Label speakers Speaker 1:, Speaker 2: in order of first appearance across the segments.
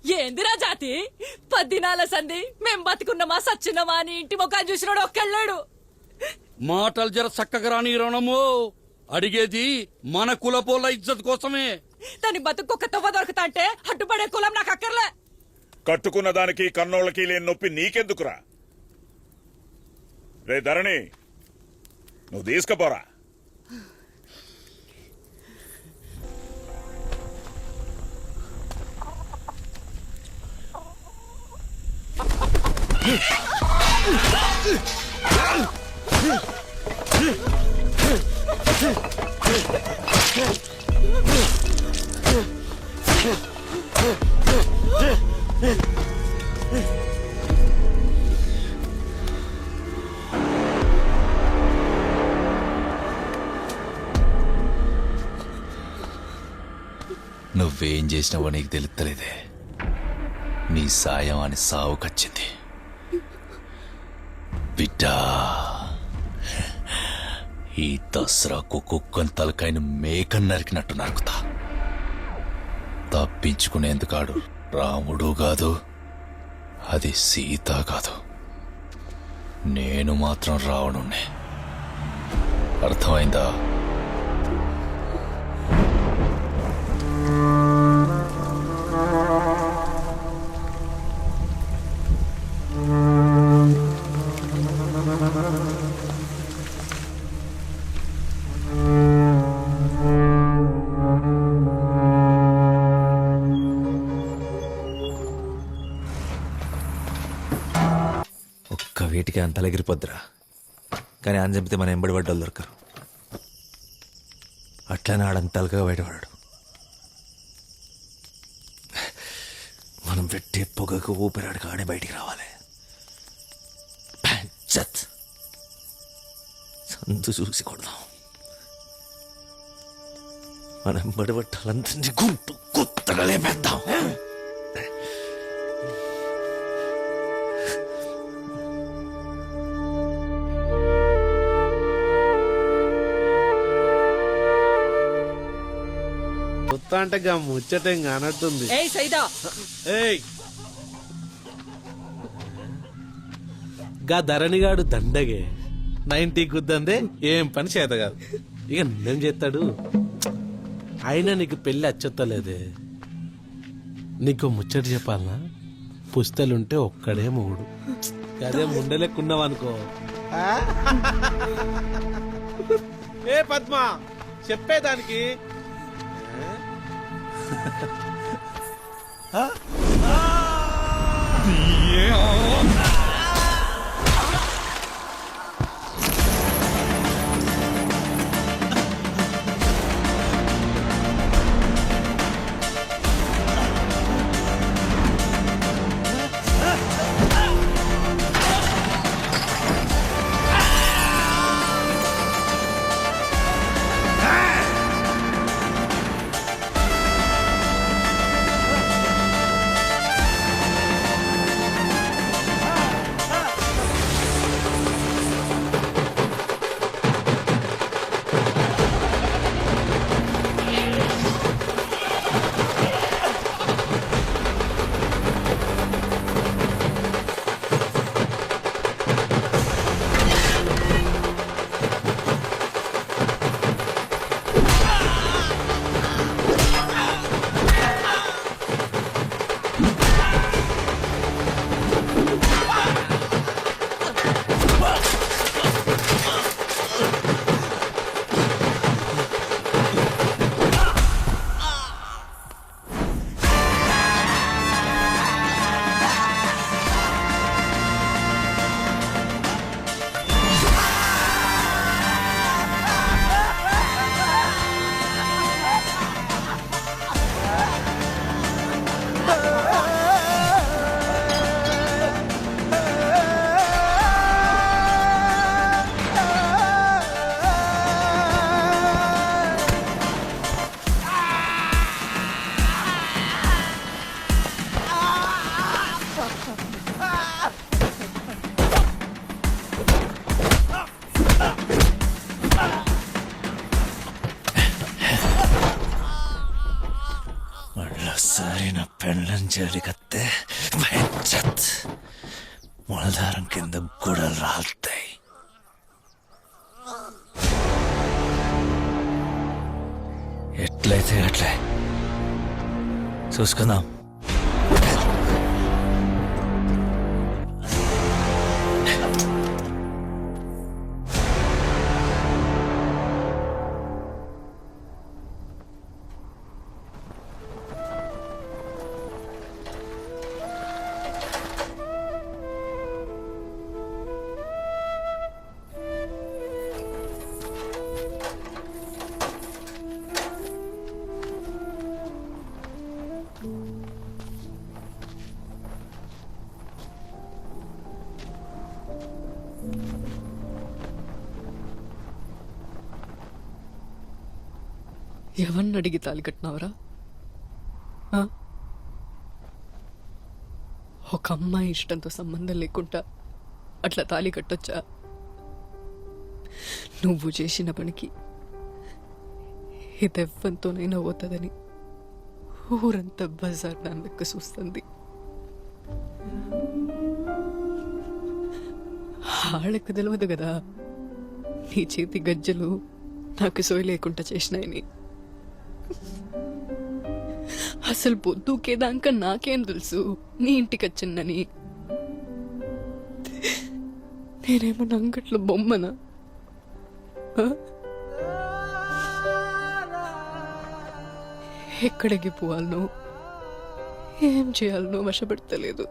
Speaker 1: ఏందిరా జాతి 10 దినాల సంధి మేం బతుకున్నామా సచ్చినమా అని ఇంటి ముఖాన్ని చూసినాడు ఒక్కళ్ళాడు.
Speaker 2: మాటలు జర చక్కగా రాని రణము. అడిగేది మన కులపోళ్ళ ఇజ్జత్ కోసమే.
Speaker 1: దాని బతుకు తవ్వ దొరుకుతా అంటే అడ్డుపడే కులం నాకు అక్కర్లే.
Speaker 3: కట్టుకున్న దానికి కన్నోళ్ళకి లేని నొప్పి నీకెందుకురా? రే ధరణి, నువ్వు తీసుకుపోరా.
Speaker 4: నువ్వేం చేసినావో నీకు తెలుస్తలేదే. నీ సాయం అని సావుకొచ్చింది బిడ్డా. ఈ దసరాకు కుక్కని తలకాయను మేకను నరికినట్టు నరుకుతా. తప్పించుకునేందుకాడు రాముడు కాదు, అది సీత కాదు, నేను మాత్రం రావణుణ్ణే. అర్థమైందా?
Speaker 5: ఒక్క వీటికి అంతలగిరిపోద్దురా. కానీ అని చంపితే మనం ఎంబడి పడ్డోళ్ళు దొరకరు. అట్లనే ఆడంతలుగా బయటపడాడు. మనం పెట్టే పొగకు ఊపిరాడు కానీ బయటికి రావాలి. సందు చూసి కొడదాం. మనం బడిపట్టాలందరినీ గుంటు కొత్తగా లేపేద్దాం.
Speaker 6: కొత్త అంటే గా ముచ్చటేం కానట్టుంది.
Speaker 1: ఏయ్ సైదా,
Speaker 6: ఏయ్ గా ధరణిగాడు దండగే 90 గుద్దందే ఏం పని చేత కాదు. ఇక నిన్నేం చేస్తాడు? అయినా నీకు పెళ్లి అచ్చొత్తలేదే. నీకు ముచ్చట చెప్పాలనా? పుస్తలుంటే ఒక్కడే మూడు. అదే ముండలెక్కున్నావనుకో. ఏ పద్మ చెప్పేదానికి
Speaker 5: పెళ్ళం జోలికత్తే మొలదారం కింద గుడలు రాలుతాయి. ఎట్లయితే అట్లే చూసుకుందాం.
Speaker 1: ఎవరిని అడిగి తాలి కట్టినావరా? ఆ? ఒక అమ్మాయి ఇష్టంతో సంబంధం లేకుండా అట్లా తాలి కట్టొచ్చా? నువ్వు చేసిన పనికి ఇదెవ్వంతోనైనా పోతుందని ఊరంతా బజార్ దానికి చూస్తుంది. ఆళ్ళకు తెలియదు కదా నీ చేతి గజ్జలు నాకు సోయి లేకుండా చేసినాయని. అసలు పొద్దుకేదాకా నాకేం తెలుసు నీ ఇంటికి వచ్చిందని? నేనేమో నంగట్లో బొమ్మనా? ఆ? ఎక్కడికి పోవాలనో ఏం చేయాలనో వశపడతలేదు.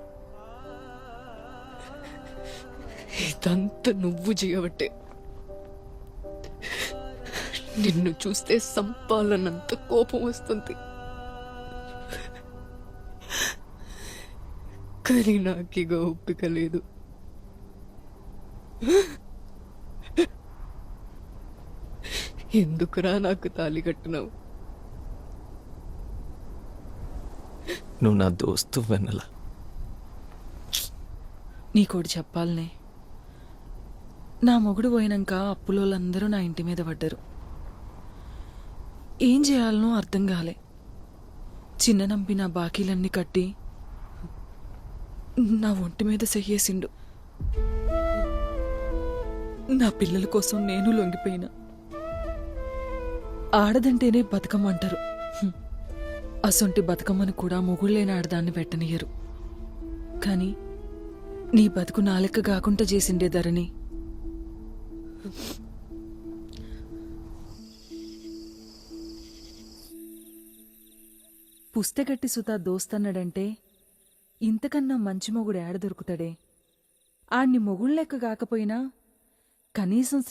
Speaker 1: ఇదంతా నువ్వు చేయబట్టే. నిన్ను చూస్తే సంపాలనంత కోపం వస్తుంది, కానీ నాకిగ ఒప్పిక లేదు. ఎందుకురా నాకు తాళి కట్టినావు?
Speaker 5: నువ్వు నా దోస్తు వెన్నెల.
Speaker 1: నీకోటి చెప్పాలనే, నా మొగుడు పోయినాక అప్పులోళ్ళందరూ నా ఇంటి మీద పడ్డారు. ఏం చేయాలనో అర్థం కాలే. చిన్న నంపి నా బాకీలన్నీ కట్టి నా ఒంటి మీద సెయ్యేసిండు. నా పిల్లల కోసం నేను లొంగిపోయినా. ఆడదంటేనే బతుకమ్మ అంటారు. అసొంటి బతుకమ్మను కూడా మొగుళ్ళైన ఆడదాన్ని పెట్టనియరు. కానీ నీ బతుకు నా లెక్క కాకుండా చేసిండే ధరణి. పుస్తకట్టి సుతా దోస్తన్నాడంటే ఇంతకన్నా మంచి మొగుడు ఏడ దొరుకుతాడే? ఆణ్ణి మొగుళ్ళెక్క కాకపోయినా కనీసం